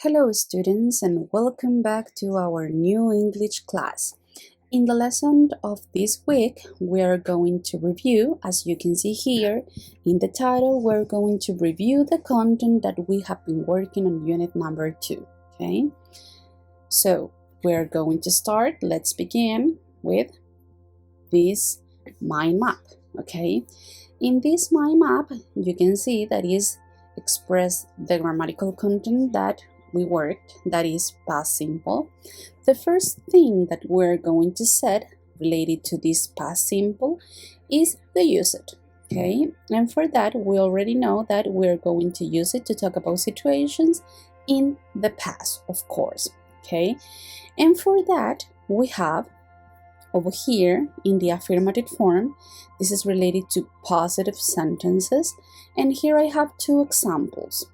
Hello students and welcome back to our new English class. In the lesson of this week, we are going to review, as you can see here in the title, we're going to review the content that we have been working on unit number 2, okay? So we're going to start. Let's begin with this mind map, okay? In this mind map, you can see that is express the grammatical content that we worked, that is past simple. The first thing that we're going to set related to this past simple is the usage, okay? And for that, we already know that we're going to use it to talk about situations in the past, of course, okay? And for that, we have over here in the affirmative form, this is related to positive sentences, and here I have two examples.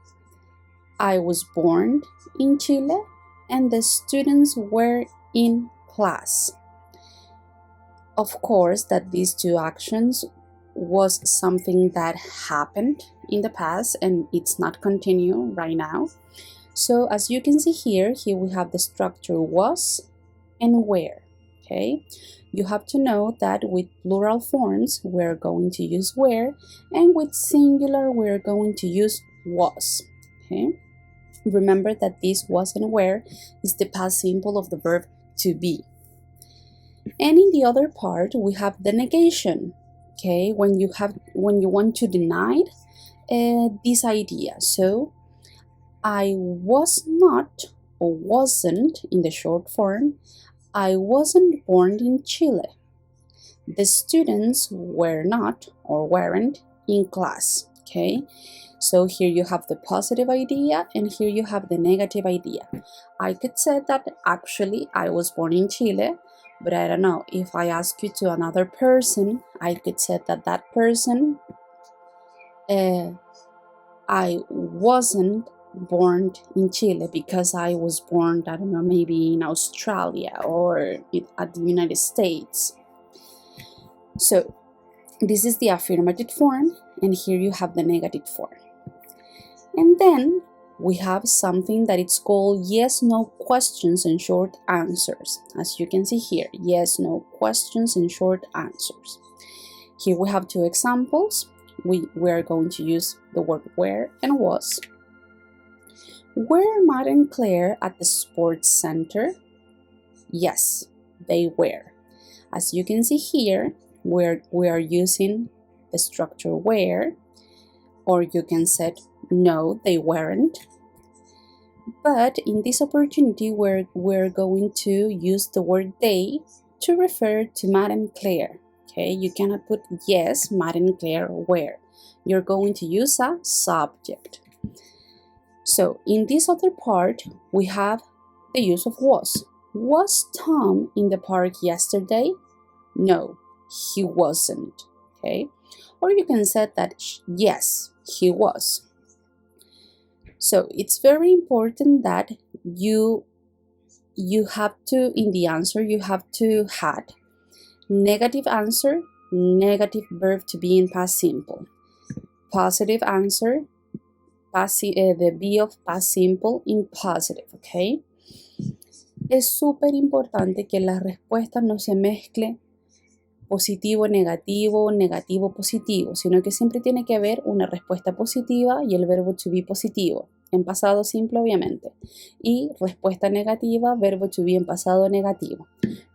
I was born in Chile and the students were in class. Of course that these two actions was something that happened in the past and it's not continue right now. So as you can see here we have the structure was and were, okay? You have to know that with plural forms we're going to use were, and with singular we're going to use was, okay? Remember that this was and were is the past simple of the verb to be. And in the other part we have the negation, okay? When you want to deny this idea. So I was not or wasn't in the short form. I wasn't born in Chile. The students were not or weren't in class, okay? So here you have the positive idea and here you have the negative idea. I could say that actually I was born in Chile, but I don't know, if I ask you to another person, I could say that that person, I wasn't born in Chile because I was born, I don't know, maybe in Australia or at the United States. So this is the affirmative form and here you have the negative form. And then we have something that it's called yes/no questions and short answers. As you can see here, yes/no questions and short answers. Here we have two examples. We are going to use the word were and was. Were Matt and Claire at the sports center? Yes, they were. As you can see here, we are using the structure were, or you can say no, they weren't. But in this opportunity, we're going to use the word they to refer to Matt and Claire. Okay, you cannot put yes, Matt and Claire were. You're going to use a subject. So in this other part, we have the use of was. Was Tom in the park yesterday? No, he wasn't. Okay, or you can say that yes, he was. So it's very important that you have to, in the answer, you have to have negative answer, negative verb to be in past simple. Positive answer, the be of past simple in positive, okay? Es súper importante que la respuesta no se mezcle positivo, negativo, negativo, positivo, sino que siempre tiene que haber una respuesta positiva y el verbo to be positivo, en pasado simple obviamente, y respuesta negativa, verbo to be en pasado negativo.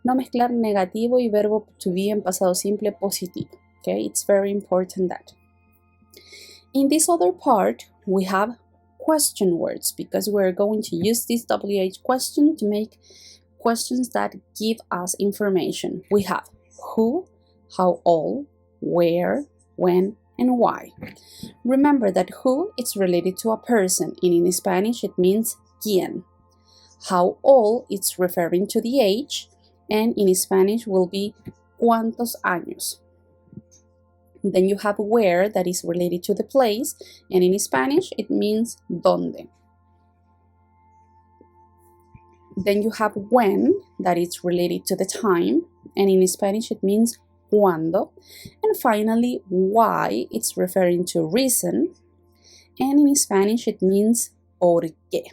No mezclar negativo y verbo to be en pasado simple positivo, okay? It's very important that. In this other part, we have question words because we're going to use this WH question to make questions that give us information. We have who, how old, where, when, and why. Remember that who is related to a person, and in Spanish it means quién. How old is referring to the age, and in Spanish will be cuántos años. Then you have where, that is related to the place, and in Spanish it means dónde. Then you have when, that is related to the time, and in Spanish it means cuándo. And finally, why, it's referring to reason, and in Spanish it means por qué.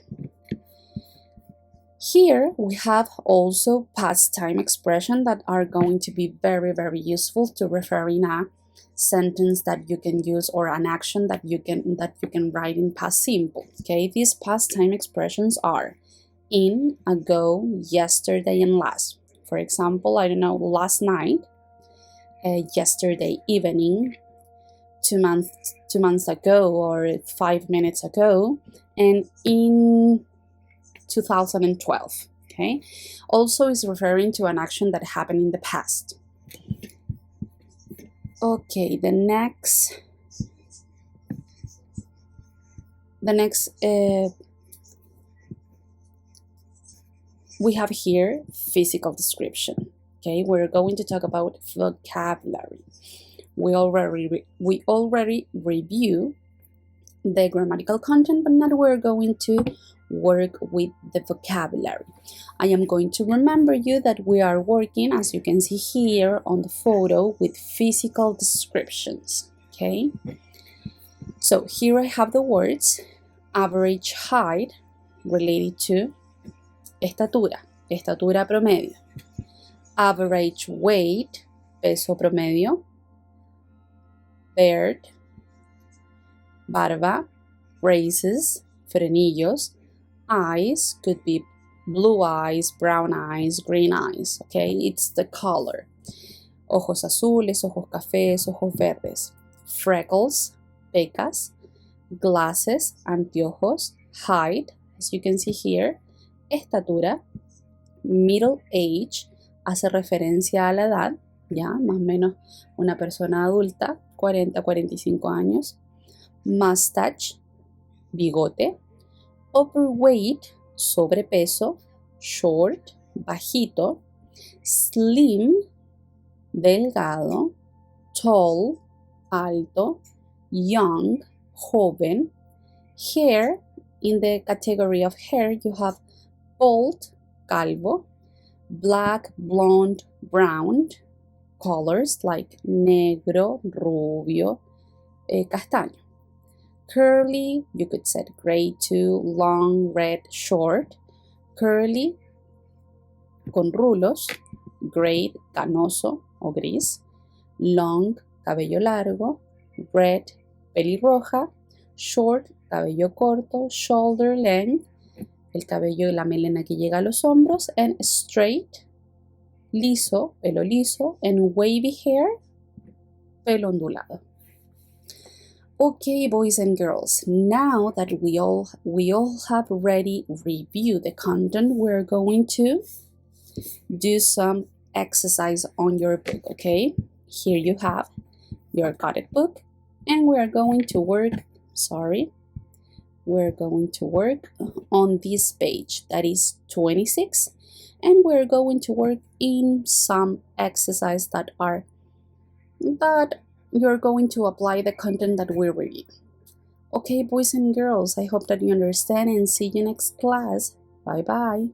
Here we have also past time expressions that are going to be very, very useful to referring a sentence that you can use or an action that you can write in past simple. Okay, these past time expressions are in, ago, yesterday, and last. For example, I don't know, last night, yesterday evening, 2 months ago, or 5 minutes ago, and in 2012. Okay, also is referring to an action that happened in the past. Okay, the next we have here physical description. Okay, we're going to talk about vocabulary. We already review the grammatical content, but now we're going to work with the vocabulary. I am going to remember you that we are working, as you can see here on the photo, with physical descriptions. Okay, so here I have the words average height related to estatura promedio, average weight, peso promedio, beard, barba, braces, frenillos, eyes, could be blue eyes, brown eyes, green eyes, okay? It's the color. Ojos azules, ojos cafés, ojos verdes. Freckles, pecas, glasses, anteojos, height, as you can see here, estatura, middle age, hace referencia a la edad, ya, más o menos una persona adulta, 40-45 años, mustache, bigote, overweight, sobrepeso, short, bajito, slim, delgado, tall, alto, young, joven, hair. In the category of hair, you have bald, calvo, black, blonde, brown, colors like negro, rubio, castaño. Curly, you could say gray too, long, red, short, curly, con rulos, gray, canoso o gris, long, cabello largo, red, pelirroja, short, cabello corto, shoulder length, el cabello y la melena que llega a los hombros, and straight, liso, pelo liso, and wavy hair, pelo ondulado. Okay, boys and girls, now that we all have already reviewed the content, we're going to do some exercise on your book, okay? Here you have your guided book, and we're going to work on this page, that is 26, and we're going to work in some exercise that you're going to apply the content that we review. Okay, boys and girls, I hope that you understand, and see you next class. Bye bye.